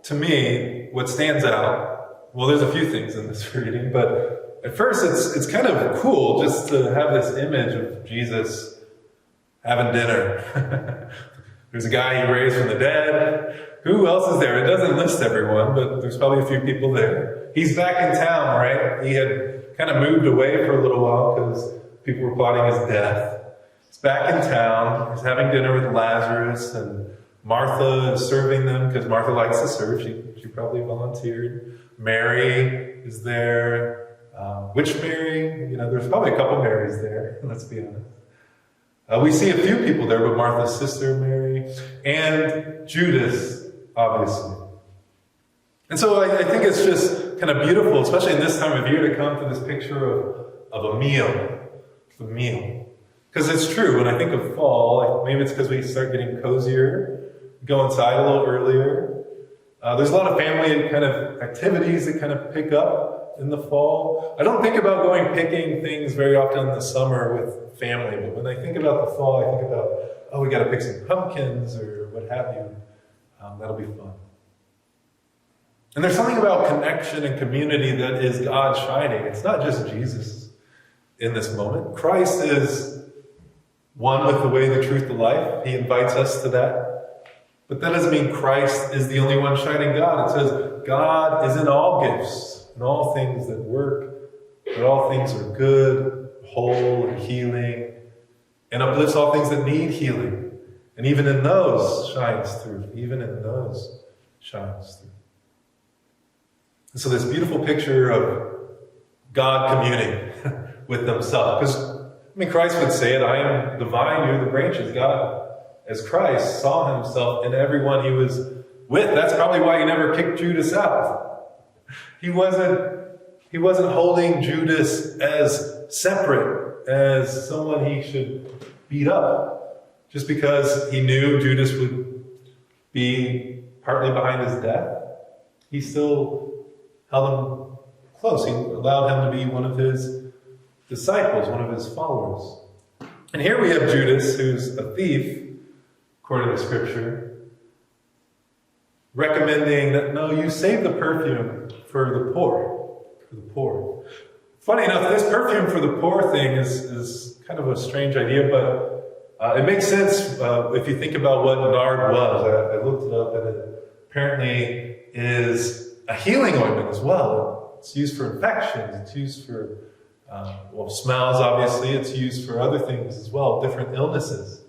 to me, what stands out, well, there's a few things in this reading, but at first it's kind of cool just to have this image of Jesus having dinner. There's a guy he raised from the dead. Who else is there? It doesn't list everyone, but there's probably a few people there. He's back in town, right? He had kind of moved away for a little while because people were plotting his death. He's back in town. He's having dinner with Lazarus, and Martha is serving them because Martha likes to serve. She probably volunteered. Mary is there. Which Mary? There's probably a couple Marys there, let's be honest. We see a few people there, but Martha's sister, Mary, and Judas, obviously. And so I think it's just kind of beautiful, especially in this time of year, to come to this picture of a meal. A meal. Because it's true, when I think of fall, maybe it's because we start getting cozier, go inside a little earlier. There's a lot of family kind of activities that kind of pick up in the fall. I don't think about going picking things very often in the summer with family, but when I think about the fall, I think about, we got to pick some pumpkins or what have you. That'll be fun. And there's something about connection and community that is God shining. It's not just Jesus in this moment. Christ is one with the way, the truth, the life. He invites us to that. But that doesn't mean Christ is the only one shining God. It says God is in all gifts, in all things that work, that all things are good, whole, and healing, and uplifts all things that need healing. And even in those shines through. Even in those shines through. And so this beautiful picture of God communing with himself. Because, Christ would say it, I am the vine, you're the branches. God, as Christ, saw himself in everyone he was with. That's probably why he never kicked Judas out. He wasn't holding Judas as separate, as someone he should beat up. Just because he knew Judas would be partly behind his death, he still held him close. He allowed him to be one of his disciples, one of his followers. And here we have Judas, who's a thief, according to Scripture, recommending that, no, you save the perfume for the poor. For the poor. Funny enough, this perfume for the poor thing is kind of a strange idea, but it makes sense if you think about what nard was. I looked it up, and it apparently is a healing ointment as well. It's used for infections. It's used for, smells, obviously. It's used for other things as well, different illnesses,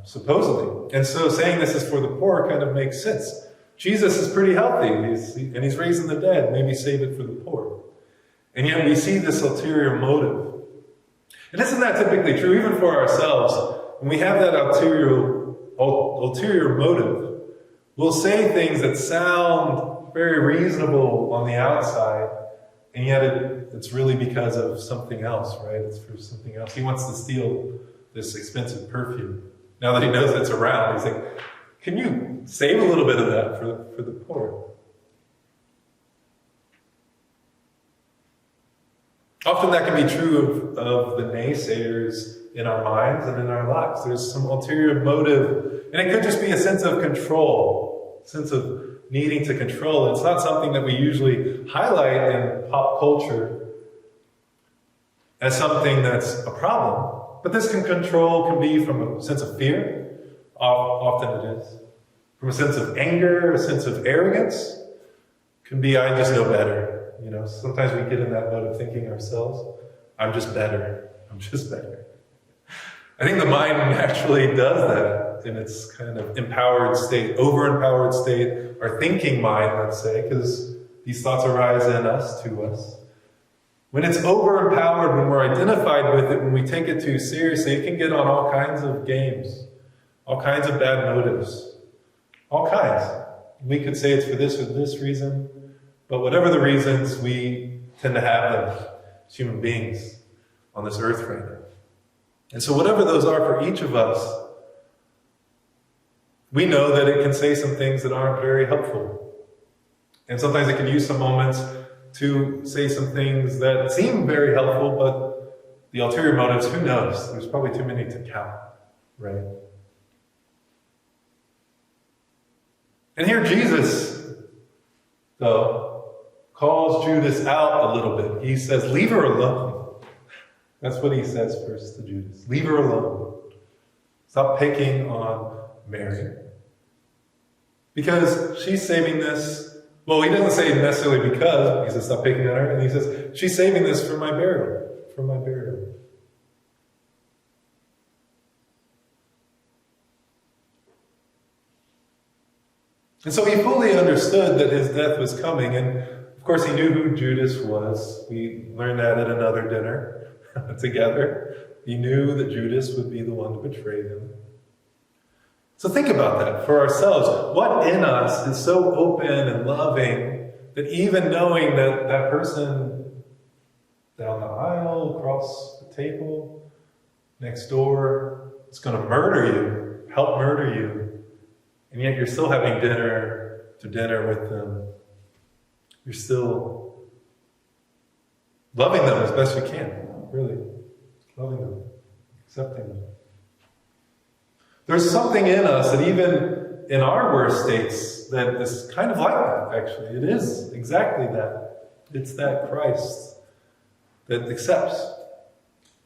supposedly. And so saying this is for the poor kind of makes sense. Jesus is pretty healthy, and he's raising the dead. Maybe save it for the poor. And yet we see this ulterior motive. And isn't that typically true, even for ourselves? When we have that ulterior motive, we'll say things that sound very reasonable on the outside, and yet it's really because of something else, right? It's for something else. He wants to steal this expensive perfume. Now that he knows it's around, he's like, can you save a little bit of that for the poor? Often that can be true of the naysayers in our minds and in our lives. There's some ulterior motive, and it could just be a sense of control, a sense of needing to control. It's not something that we usually highlight in pop culture as something that's a problem. But this control can be from a sense of fear, often it is. From a sense of anger, a sense of arrogance, can be, I just know better. Sometimes we get in that mode of thinking ourselves, I'm just better. I'm just better. I think the mind naturally does that in its kind of empowered state, over-empowered state, our thinking mind, let's say, because these thoughts arise in us, to us. When it's over-empowered, when we're identified with it, when we take it too seriously, it can get on all kinds of games, all kinds of bad motives, all kinds. We could say it's for this or this reason, but whatever the reasons, we tend to have them as human beings on this earth right now. And so whatever those are for each of us, we know that it can say some things that aren't very helpful. And sometimes it can use some moments to say some things that seem very helpful, but the ulterior motives, who knows? There's probably too many to count, right? And here Jesus though, calls Judas out a little bit. He says, leave her alone. That's what he says first to Judas. Leave her alone. Stop picking on Mary. Because she's saving this. Well, he doesn't say necessarily because. He says, stop picking on her. And he says, she's saving this for my burial. For my burial. And so he fully understood that his death was coming. And of course, he knew who Judas was. We learned that at another dinner together. He knew that Judas would be the one to betray him. So think about that for ourselves. What in us is so open and loving that even knowing that that person down the aisle, across the table, next door, is going to murder you, help murder you, and yet you're still having dinner with them. You're still loving them as best you can, really. Loving them, accepting them. There's something in us that even in our worst states that is kind of like that, actually. It is exactly that. It's that Christ that accepts.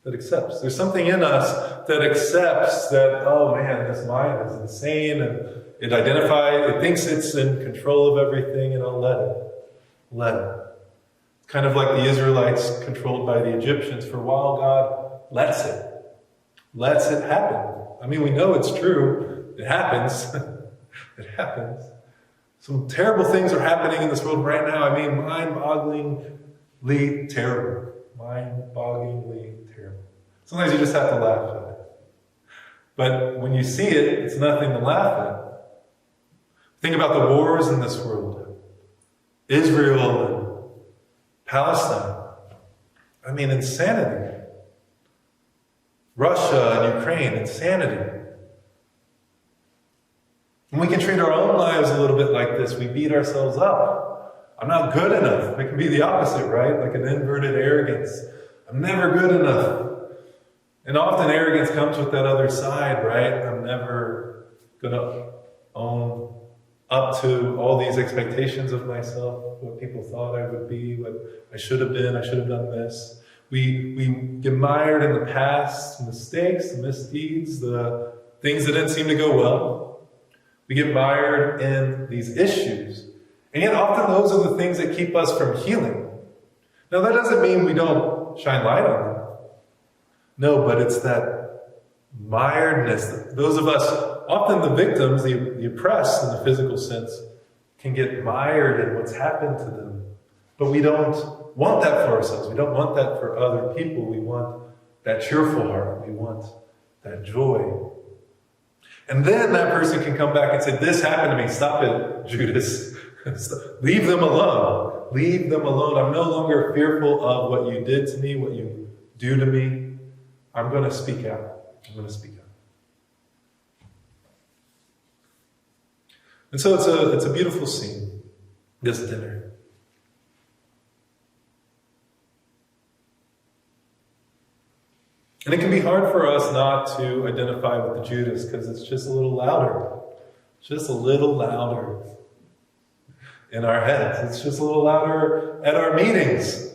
That accepts. There's something in us that accepts that, oh man, this mind is insane, and it thinks it's in control of everything, and I'll let it. Let it. Kind of like the Israelites controlled by the Egyptians. For a while, God lets it. Lets it happen. I mean, we know it's true. It happens. It happens. Some terrible things are happening in this world right now. I mean, mind-bogglingly terrible. Mind-bogglingly terrible. Sometimes you just have to laugh at it. But when you see it, it's nothing to laugh at. Think about the wars in this world. Israel and Palestine. I mean, insanity. Russia and Ukraine, insanity. And we can treat our own lives a little bit like this. We beat ourselves up. I'm not good enough. It can be the opposite, right? Like an inverted arrogance. I'm never good enough. And often arrogance comes with that other side, right? I'm never going to own up to all these expectations of myself, what people thought I would be, what I should have been, I should have done this. We get mired in the past, mistakes, the misdeeds, the things that didn't seem to go well. We get mired in these issues. And yet often those are the things that keep us from healing. Now that doesn't mean we don't shine light on them. No, but it's that miredness. Those of us, often the victims, the oppressed in the physical sense, can get mired in what's happened to them. But we don't want that for ourselves. We don't want that for other people. We want that cheerful heart. We want that joy. And then that person can come back and say, this happened to me. Stop it, Judas. Leave them alone. Leave them alone. I'm no longer fearful of what you did to me, what you do to me. I'm going to speak out. I'm going to speak out. And so it's a beautiful scene, this dinner. And it can be hard for us not to identify with the Judas because it's just a little louder. Just a little louder in our heads. It's just a little louder at our meetings.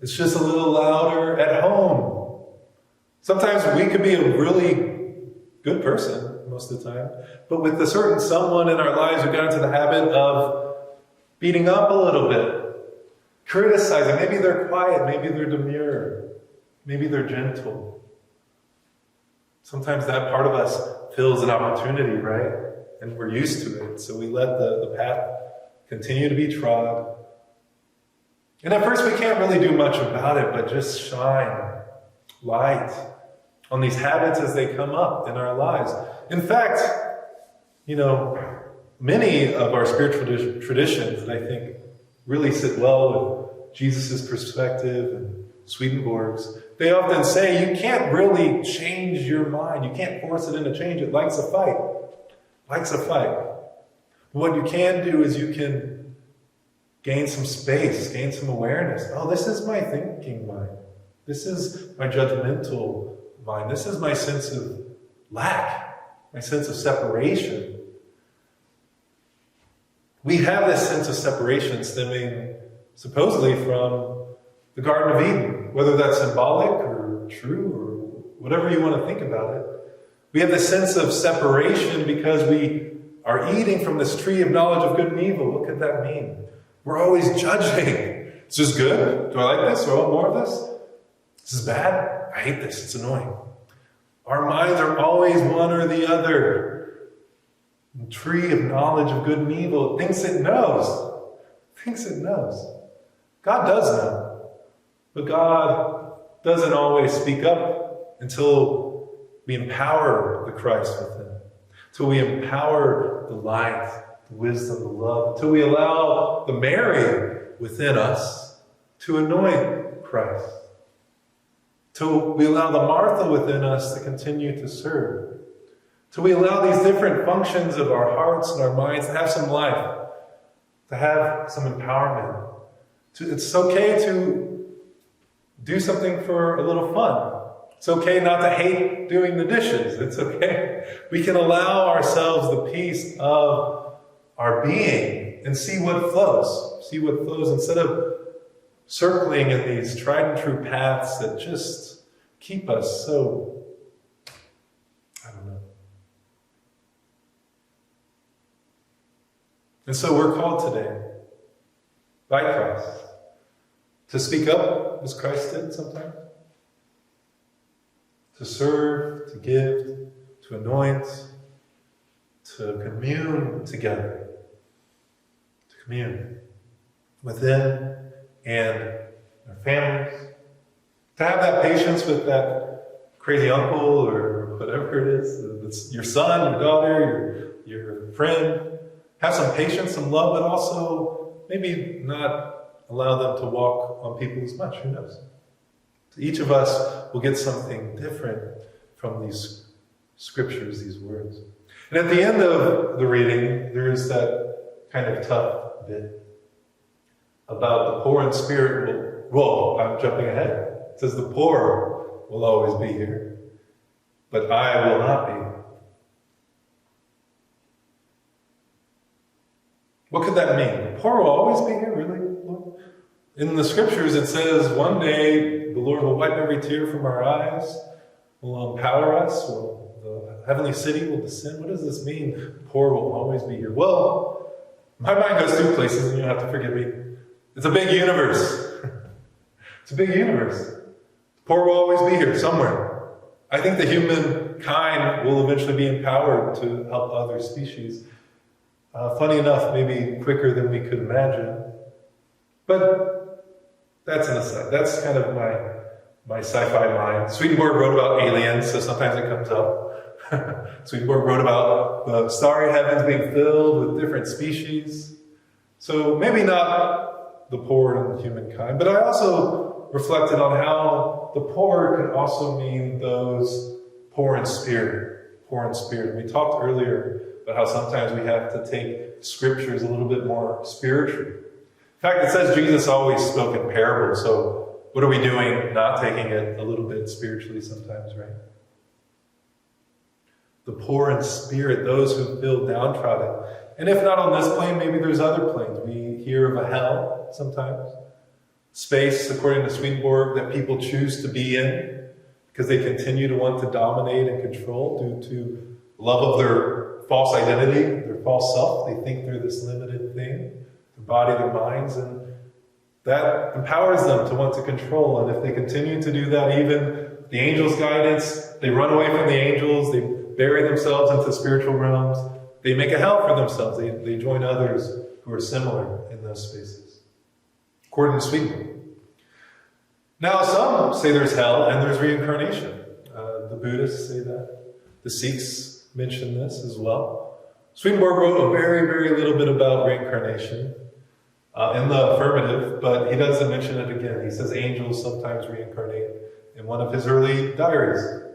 It's just a little louder at home. Sometimes we could be a really good person most of the time, but with a certain someone in our lives, we got into the habit of beating up a little bit, criticizing. Maybe they're quiet, maybe they're demure. Maybe they're gentle. Sometimes that part of us feels an opportunity, right? And we're used to it. So we let the path continue to be trod. And at first we can't really do much about it, but just shine light on these habits as they come up in our lives. In fact, many of our spiritual traditions that I think really sit well with Jesus' perspective and Swedenborg's, they often say you can't really change your mind. You can't force it into change. It likes a fight. Likes a fight. What you can do is you can gain some space, gain some awareness. Oh, this is my thinking mind. This is my judgmental mind. This is my sense of lack, my sense of separation. We have this sense of separation stemming supposedly from the Garden of Eden, whether that's symbolic or true or whatever you want to think about it. We have this sense of separation because we are eating from this tree of knowledge of good and evil. What could that mean? We're always judging. Is this good? Do I like this? Do I want more of this? This is bad? I hate this. It's annoying. Our minds are always one or the other. The tree of knowledge of good and evil. It thinks it knows. Thinks it knows. God does know. But God doesn't always speak up until we empower the Christ within. Until we empower the light, the wisdom, the love. Until we allow the Mary within us to anoint Christ. Till we allow the Martha within us to continue to serve. Till we allow these different functions of our hearts and our minds to have some life, to have some empowerment. It's okay to do something for a little fun. It's okay not to hate doing the dishes. It's okay. We can allow ourselves the peace of our being and see what flows. See what flows instead of circling in these tried and true paths that just keep us so, I don't know. And so we're called today by Christ to speak up as Christ did sometimes, to serve, to give, to anoint, to commune together, to commune within and our families, to have that patience with that crazy uncle or whatever it is, it's your son, your daughter, your friend. Have some patience, some love, but also maybe not allow them to walk on people as much. Who knows? Each of us will get something different from these scriptures, these words. And at the end of the reading, there is that kind of tough bit about the poor in spirit will, I'm jumping ahead. It says the poor will always be here, but I will not be. What could that mean? The poor will always be here, really? In the scriptures it says one day the Lord will wipe every tear from our eyes, will empower us, the heavenly city will descend. What does this mean? The poor will always be here. Well, my mind goes two places and you'll have to forgive me. It's a big universe. It's a big universe. The poor will always be here somewhere. I think the humankind will eventually be empowered to help other species. Funny enough, maybe quicker than we could imagine. But that's an aside. That's kind of my sci-fi mind. Swedenborg wrote about aliens, so sometimes it comes up. Swedenborg wrote about the starry heavens being filled with different species. So maybe not the poor and humankind, but I also reflected on how the poor could also mean those poor in spirit. Poor in spirit. We talked earlier about how sometimes we have to take scriptures a little bit more spiritually. In fact, it says Jesus always spoke in parables, so what are we doing not taking it a little bit spiritually sometimes, right? The poor in spirit, those who feel downtrodden. And if not on this plane, maybe there's other planes. We hear of a hell sometimes. Space, according to Swedenborg, that people choose to be in because they continue to want to dominate and control due to love of their false identity, their false self. They think they're this limited thing. Their body, their minds, and that empowers them to want to control. And if they continue to do that, even the angels' guidance, they run away from the angels, they bury themselves into spiritual realms, they make a hell for themselves. They join others who are similar in those spaces, according to Swedenborg. Now, some say there's hell and there's reincarnation. The Buddhists say that. The Sikhs mention this as well. Swedenborg wrote a very, very little bit about reincarnation in the affirmative, but he doesn't mention it again. He says angels sometimes reincarnate in one of his early diaries.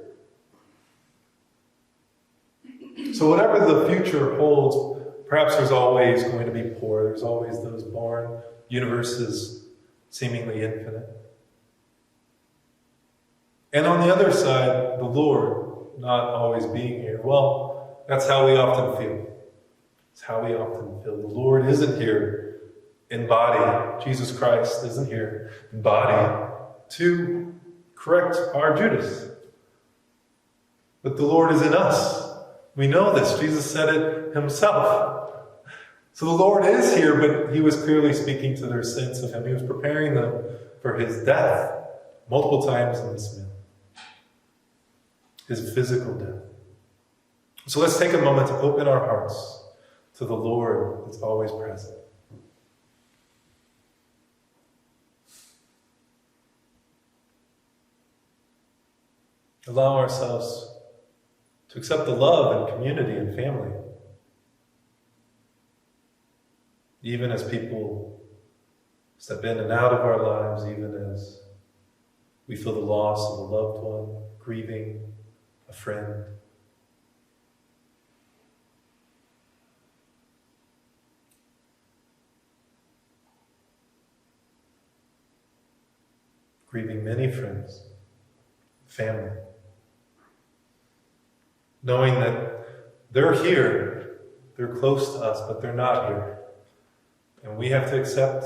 So whatever the future holds, perhaps there's always going to be poor. There's always those born. Universe is seemingly infinite. And on the other side, the Lord not always being here. Well, that's how we often feel. It's how we often feel. The Lord isn't here in body. Jesus Christ isn't here in body to correct our Judas. But the Lord is in us. We know this. Jesus said it himself. So the Lord is here, but he was clearly speaking to their sense of him. He was preparing them for his death multiple times in this meal. His physical death. So let's take a moment to open our hearts to the Lord that's always present. Allow ourselves to accept the love and community and family. Even as people step in and out of our lives, even as we feel the loss of a loved one, grieving a friend. Grieving many friends, family. Knowing that they're here, they're close to us, but they're not here. And we have to accept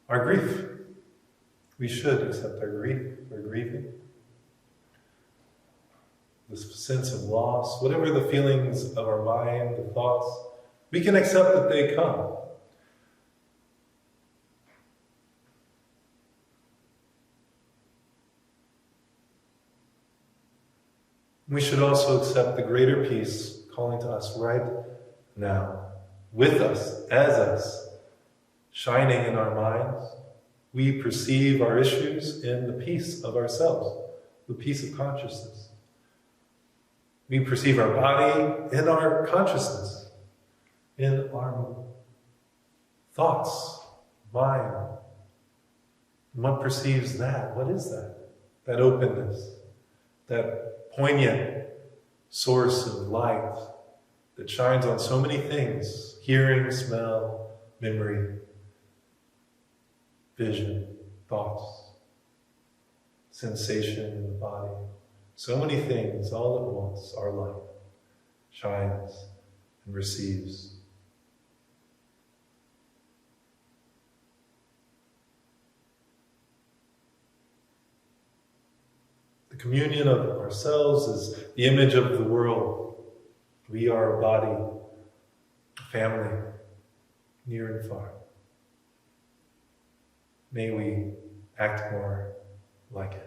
our grief. We should accept our grief, our grieving. This sense of loss, whatever the feelings of our mind, the thoughts, we can accept that they come. We should also accept the greater peace calling to us right now, with us, as us, shining in our minds. We perceive our issues in the peace of ourselves, the peace of consciousness. We perceive our body in our consciousness, in our thoughts, mind. And what perceives that? What is that? That openness, that poignant source of light that shines on so many things: hearing, smell, memory, vision, thoughts, sensation in the body. So many things all at once. Our light shines and receives. The communion of ourselves is the image of the world. We are a body, a family, near and far. May we act more like it.